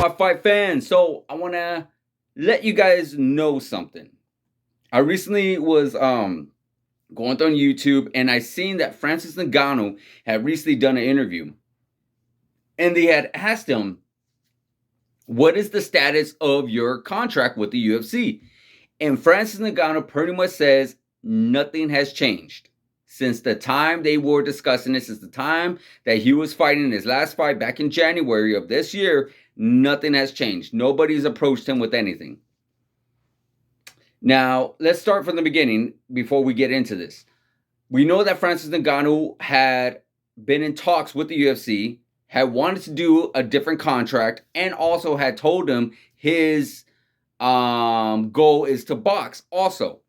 my fight fans? So I want to let you guys know something. I recently was going on YouTube and I seen that Francis Ngannou had recently done an interview, and they had asked him, "What is the status of your contract with the UFC?" And Francis Ngannou pretty much says nothing has changed since the time they were discussing this. Since the time that he was fighting his last fight back in January of this year, nothing has changed. Nobody's approached him with anything. Now, let's start from the beginning before we get into this. We know that Francis Ngannou had been in talks with the UFC, had wanted to do a different contract, and also had told him his goal is to box also.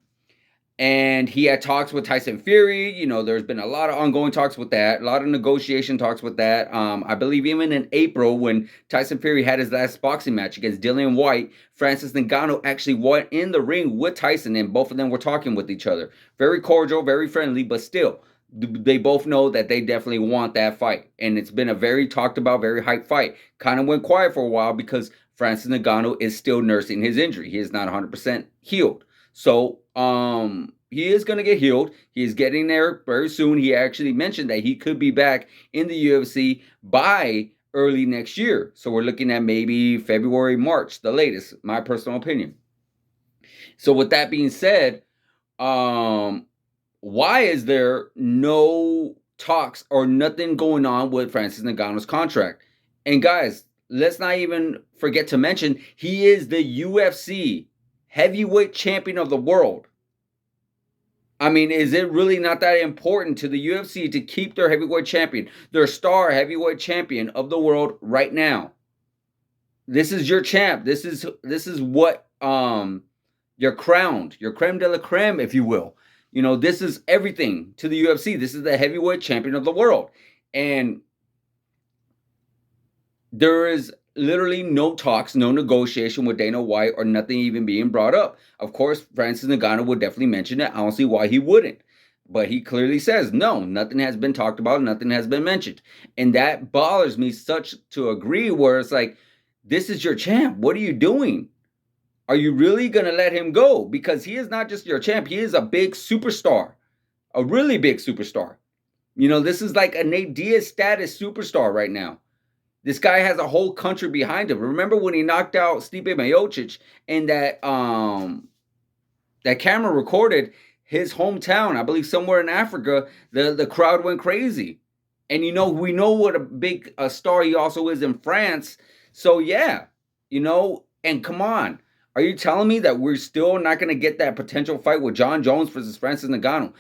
And he had talks with Tyson Fury. There's been a lot of ongoing talks with that, a lot of negotiation talks with that. I believe even in April, when Tyson Fury had his last boxing match against Dillian White, Francis Ngannou actually went in the ring with Tyson, and both of them were talking with each other. Very cordial, very friendly, but still, they both know that they definitely want that fight. And it's been a very talked about, very hyped fight. Kind of went quiet for a while because Francis Ngannou is still nursing his injury. He is not 100% healed. So, he is going to get healed. He is getting there very soon. He actually mentioned that he could be back in the UFC by early next year. So we're looking at maybe February, March, the latest, my personal opinion. So with that being said, why is there no talks or nothing going on with Francis Ngannou's contract? And guys, let's not even forget to mention, he is the UFC heavyweight champion of the world. I mean, is it really not that important to the UFC to keep their heavyweight champion, their star heavyweight champion of the world right now? This is your champ. This is what you're crowned, your creme de la creme, if you will. This is everything to the UFC. This is the heavyweight champion of the world. And there is literally no talks, no negotiation with Dana White, or nothing even being brought up. Of course, Francis Ngannou would definitely mention it. I don't see why he wouldn't. But he clearly says, no, nothing has been talked about, nothing has been mentioned. And that bothers me such to agree, where it's like, this is your champ. What are you doing? Are you really going to let him go? Because he is not just your champ. He is a big superstar, a really big superstar. This is like a Nate Diaz status superstar right now. This guy has a whole country behind him. Remember when he knocked out Stipe Miocic, and that camera recorded his hometown, I believe somewhere in Africa, the crowd went crazy. And we know what a big star he also is in France. So yeah, and come on. Are you telling me that we're still not going to get that potential fight with John Jones versus Francis Ngannou?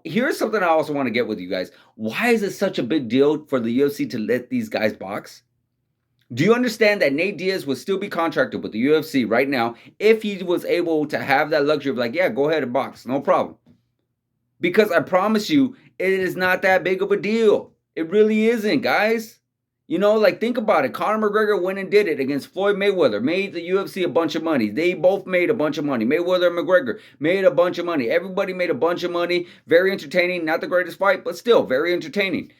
Here's something I also want to get with you guys. Why is it such a big deal for the UFC to let these guys box? Do you understand that Nate Diaz would still be contracted with the UFC right now if he was able to have that luxury of like, yeah, go ahead and box, no problem? Because I promise you, it is not that big of a deal. It really isn't, guys. Think about it. Conor McGregor went and did it against Floyd Mayweather, made the UFC a bunch of money. They both made a bunch of money. Mayweather and McGregor made a bunch of money. Everybody made a bunch of money. Very entertaining. Not the greatest fight, but still very entertaining.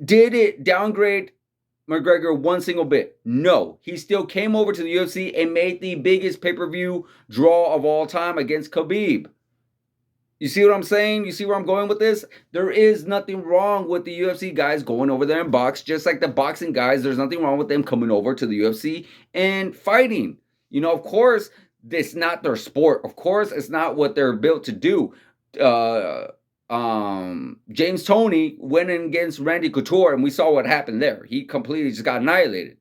Did it downgrade McGregor one single bit? No. He still came over to the UFC and made the biggest pay-per-view draw of all time against Khabib. You see what I'm saying? You see where I'm going with this? There is nothing wrong with the UFC guys going over there and box, just like the boxing guys. There's nothing wrong with them coming over to the UFC and fighting. Of course, it's not their sport. Of course, it's not what they're built to do. James Toney went in against Randy Couture, and we saw what happened there. He completely just got annihilated.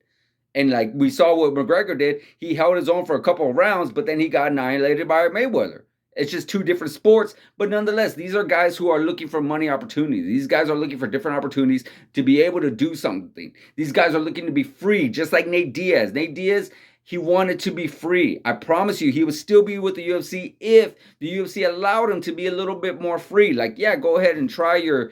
And like we saw what McGregor did, he held his own for a couple of rounds, but then he got annihilated by Mayweather. It's just two different sports, but nonetheless, these are guys who are looking for money opportunities. These guys are looking for different opportunities to be able to do something. These guys are looking to be free, just like Nate Diaz. Nate Diaz, he wanted to be free. I promise you, he would still be with the UFC if the UFC allowed him to be a little bit more free. Like, yeah, go ahead and try your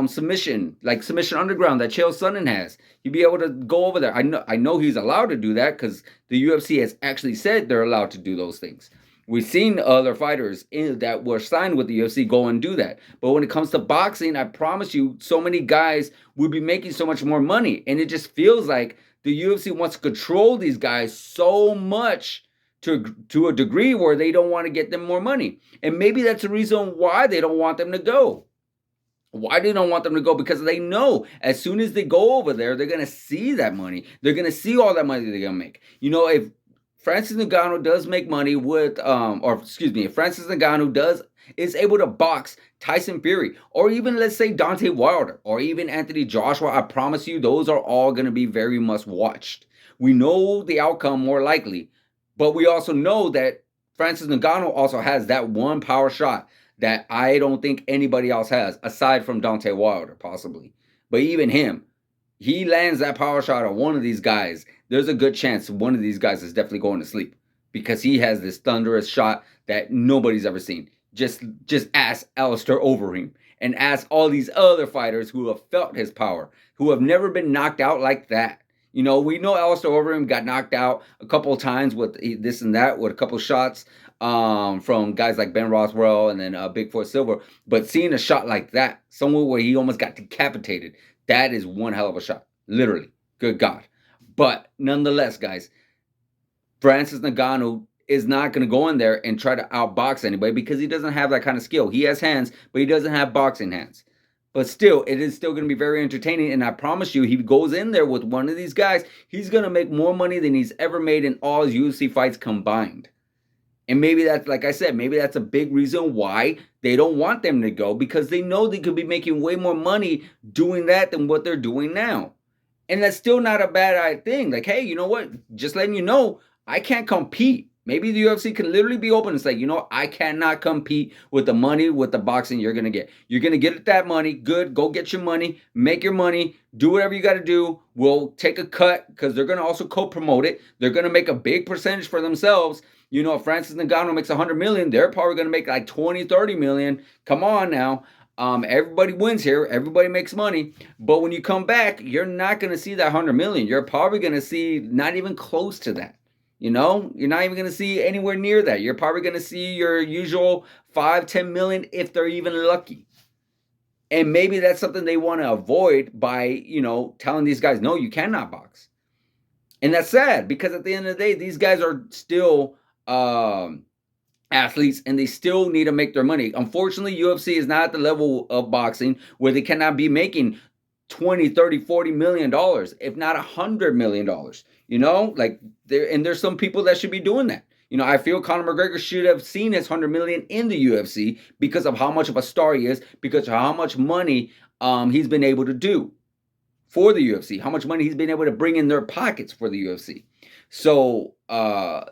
submission, like Submission Underground that Chael Sonnen has. You'd be able to go over there. I know he's allowed to do that because the UFC has actually said they're allowed to do those things. We've seen other fighters that were signed with the UFC go and do that. But when it comes to boxing, I promise you, so many guys would be making so much more money. And it just feels like the UFC wants to control these guys so much to a degree where they don't want to get them more money. And maybe that's the reason why they don't want them to go. Why they don't want them to go? Because they know as soon as they go over there, they're going to see that money. They're going to see all that money they're going to make. If Francis Ngannou does make money with, if Francis Ngannou is able to box Tyson Fury, or even let's say Deontay Wilder, or even Anthony Joshua, I promise you, those are all going to be very much watched. We know the outcome more likely, but we also know that Francis Ngannou also has that one power shot that I don't think anybody else has, aside from Deontay Wilder, possibly. But even him, he lands that power shot on one of these guys, there's a good chance one of these guys is definitely going to sleep, because he has this thunderous shot that nobody's ever seen. Just ask Alistair Overeem and ask all these other fighters who have felt his power, who have never been knocked out like that. We know Alistair Overeem got knocked out a couple of times with this and that, with a couple of shots from guys like Ben Rothwell and then Bigfoot Silver. But seeing a shot like that, somewhere where he almost got decapitated, that is one hell of a shot. Literally. Good God. But nonetheless, guys, Francis Ngannou is not going to go in there and try to outbox anybody, because he doesn't have that kind of skill. He has hands, but he doesn't have boxing hands. But still, it is still going to be very entertaining. And I promise you, he goes in there with one of these guys, he's going to make more money than he's ever made in all his UFC fights combined. And maybe that's, like I said, maybe that's a big reason why they don't want them to go, because they know they could be making way more money doing that than what they're doing now. And that's still not a bad thing. Like, hey, you know what? Just letting you know, I can't compete. Maybe the UFC can literally be open and say, I cannot compete with the money, with the boxing you're going to get. You're going to get that money. Good. Go get your money. Make your money. Do whatever you got to do. We'll take a cut, because they're going to also co-promote it. They're going to make a big percentage for themselves. If Francis Ngannou makes $100 million, they're probably going to make like 20, 30 million. Come on now. Everybody wins here. Everybody makes money. But when you come back, you're not going to see that 100 million. You're probably going to see not even close to that. You're not even going to see anywhere near that. You're probably going to see your usual 5, 10 million if they're even lucky. And maybe that's something they want to avoid by, telling these guys, no, you cannot box. And that's sad, because at the end of the day, these guys are still athletes, and they still need to make their money. Unfortunately, UFC is not at the level of boxing where they cannot be making 20, 30, 40 million dollars, if not $100 million. There's some people that should be doing that. I feel Conor McGregor should have seen his 100 million in the UFC, because of how much of a star he is, because of how much money he's been able to do for the UFC, how much money he's been able to bring in their pockets for the UFC. So,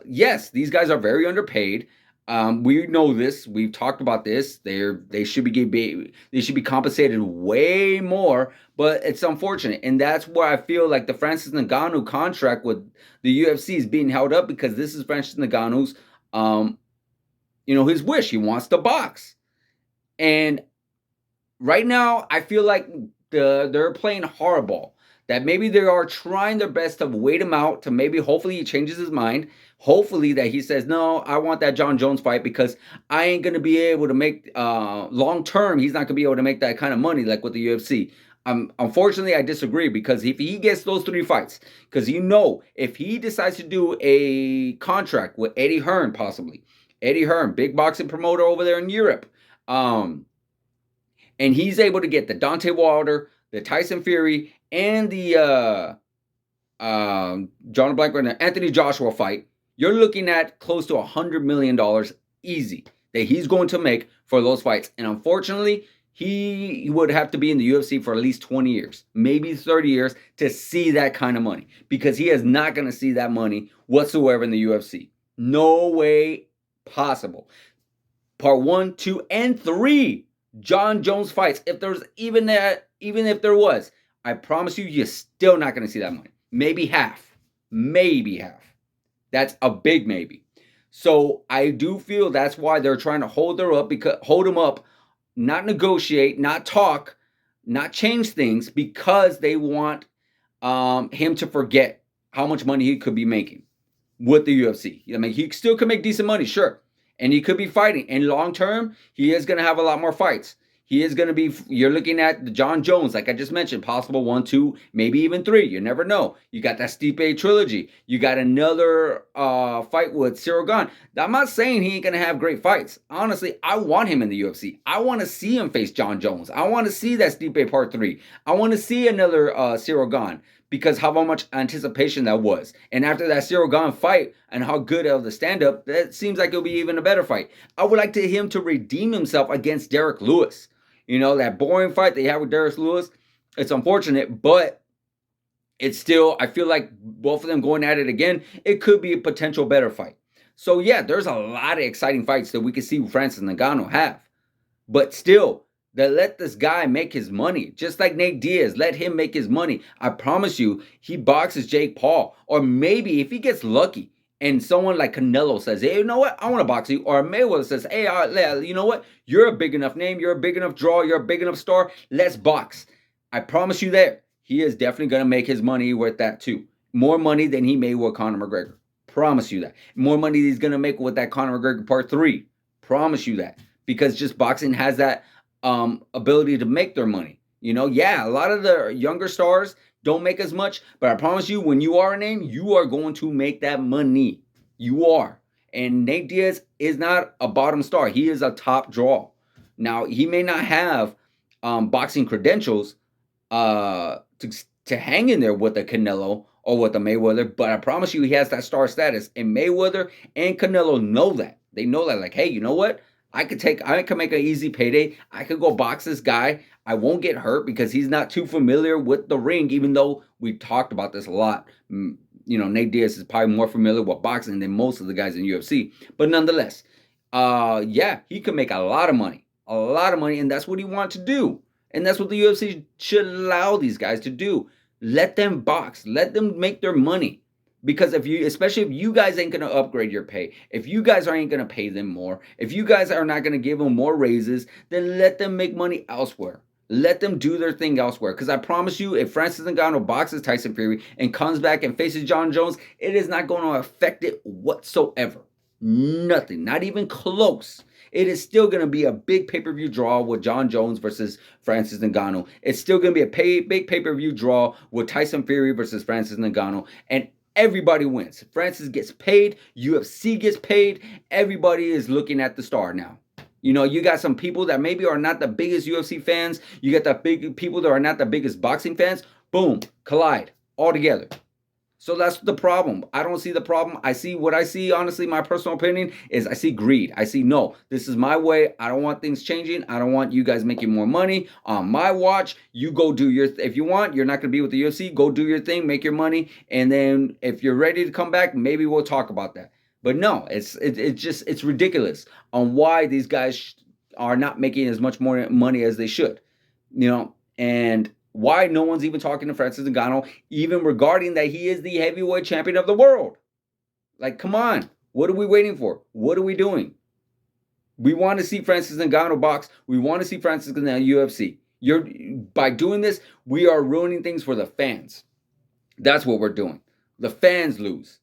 yes, these guys are very underpaid. We know this. We've talked about this. They should be compensated way more, but it's unfortunate, and that's where I feel like the Francis Ngannou contract with the UFC is being held up, because this is Francis Ngannou's, his wish. He wants to box, and right now I feel like they're playing hardball. That maybe they are trying their best to wait him out, to maybe hopefully he changes his mind. Hopefully that he says, no, I want that John Jones fight, because I ain't going to be able to make, long term, he's not going to be able to make that kind of money like with the UFC. Unfortunately, I disagree, because if he gets those 3 fights, because if he decides to do a contract with Eddie Hearn, possibly, Eddie Hearn, big boxing promoter over there in Europe, and he's able to get the Deontay Wilder, the Tyson Fury, and the Anthony Joshua fight, you're looking at close to $100 million easy that he's going to make for those fights. And unfortunately, he would have to be in the UFC for at least 20 years, maybe 30 years, to see that kind of money, because he is not going to see that money whatsoever in the UFC. No way possible. Part 1, 2, and 3 John Jones fights, if there's even if there was, I promise you're still not going to see that money. Maybe half. Maybe half. That's a big maybe. So I do feel that's why they're trying to hold him up, not negotiate, not talk, not change things, because they want him to forget how much money he could be making with the UFC. He still could make decent money, sure. And he could be fighting. And long term, he is going to have a lot more fights. He is going to be, you're looking at the John Jones, like I just mentioned, possible 1, 2, maybe even 3. You never know. You got that Stipe trilogy. You got another fight with Cyril Gane. I'm not saying he ain't going to have great fights. Honestly, I want him in the UFC. I want to see him face John Jones. I want to see that Stipe Part 3. I want to see another Cyril Gane, because how much anticipation that was. And after that Cyril Gane fight and how good of the stand-up, that seems like it'll be even a better fight. I would like him to redeem himself against Derek Lewis. You know, that boring fight they had with Derek Lewis, it's unfortunate, but it's still, I feel like both of them going at it again, it could be a potential better fight. So yeah, there's a lot of exciting fights that we could see Francis Ngannou have. But still, let this guy make his money. Just like Nate Diaz, let him make his money. I promise you, he boxes Jake Paul. Or maybe if he gets lucky, and someone like Canelo says, hey, you know what? I want to box you. Or Mayweather says, hey, you know what? You're a big enough name. You're a big enough draw. You're a big enough star. Let's box. I promise you there, he is definitely going to make his money with that too. More money than he made with Conor McGregor. Promise you that. More money he's going to make with that Conor McGregor Part 3. Promise you that. Because just boxing has that ability to make their money. You know, yeah, a lot of the younger stars don't make as much, but I promise you, when you are a name, you are going to make that money. You are. And Nate Diaz is not a bottom star. He is a top draw. Now, he may not have boxing credentials to hang in there with a Canelo or with a Mayweather, but I promise you, he has that star status. And Mayweather and Canelo know that. They know that, like, hey, you know what? I could make an easy payday. I could go box this guy. I won't get hurt because he's not too familiar with the ring, even though we talked about this a lot. You know, Nate Diaz is probably more familiar with boxing than most of the guys in UFC. But nonetheless, yeah, he could make a lot of money. A lot of money, and that's what he wants to do. And that's what the UFC should allow these guys to do. Let them box. Let them make their money. Because especially if you guys ain't going to upgrade your pay, if you guys aren't going to pay them more, if you guys are not going to give them more raises, then let them make money elsewhere. Let them do their thing elsewhere. Because I promise you, if Francis Ngannou boxes Tyson Fury and comes back and faces John Jones, it is not going to affect it whatsoever. Nothing. Not even close. It is still going to be a big pay-per-view draw with John Jones versus Francis Ngannou. It's still going to be a big pay-per-view draw with Tyson Fury versus Francis Ngannou. And everybody wins. Francis gets paid. UFC gets paid. Everybody is looking at the star now. You know, you got some people that maybe are not the biggest UFC fans. You got the big people that are not the biggest boxing fans. Boom, collide all together. So that's the problem. I don't see the problem. I see what I see, honestly, my personal opinion is I see greed. I see, no, this is my way. I don't want things changing. I don't want you guys making more money on my watch. You go do your, if you want, you're not going to be with the UFC, go do your thing, make your money. And then if you're ready to come back, maybe we'll talk about that. But no, it's ridiculous on why these guys are not making as much more money as they should, you know, and why no one's even talking to Francis Ngannou, even regarding that he is the heavyweight champion of the world. Like, come on. What are we waiting for? What are we doing? We want to see Francis Ngannou box. We want to see Francis Ngannou UFC. By doing this, we are ruining things for the fans. That's what we're doing. The fans lose.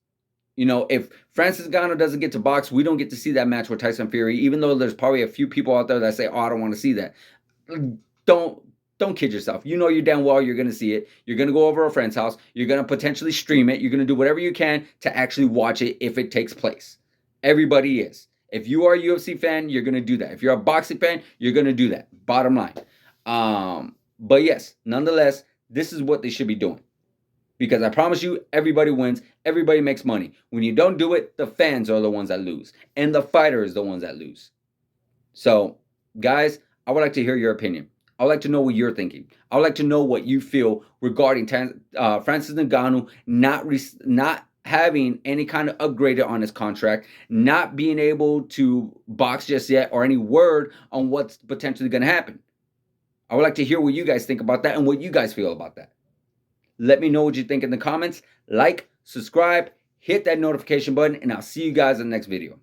You know, if Francis Ngannou doesn't get to box, we don't get to see that match with Tyson Fury, even though there's probably a few people out there that say, oh, I don't want to see that. Don't kid yourself. You know you damn well you're going to see it. You're going to go over a friend's house. You're going to potentially stream it. You're going to do whatever you can to actually watch it if it takes place. Everybody is. If you are a UFC fan, you're going to do that. If you're a boxing fan, you're going to do that. Bottom line. But yes, nonetheless, this is what they should be doing. Because I promise you, everybody wins. Everybody makes money. When you don't do it, the fans are the ones that lose. And the fighter is the ones that lose. So, guys, I would like to hear your opinion. I would like to know what you're thinking. I would like to know what you feel regarding Francis Ngannou not having any kind of upgrade on his contract, not being able to box just yet, or any word on what's potentially going to happen. I would like to hear what you guys think about that and what you guys feel about that. Let me know what you think in the comments. Like, subscribe, hit that notification button, and I'll see you guys in the next video.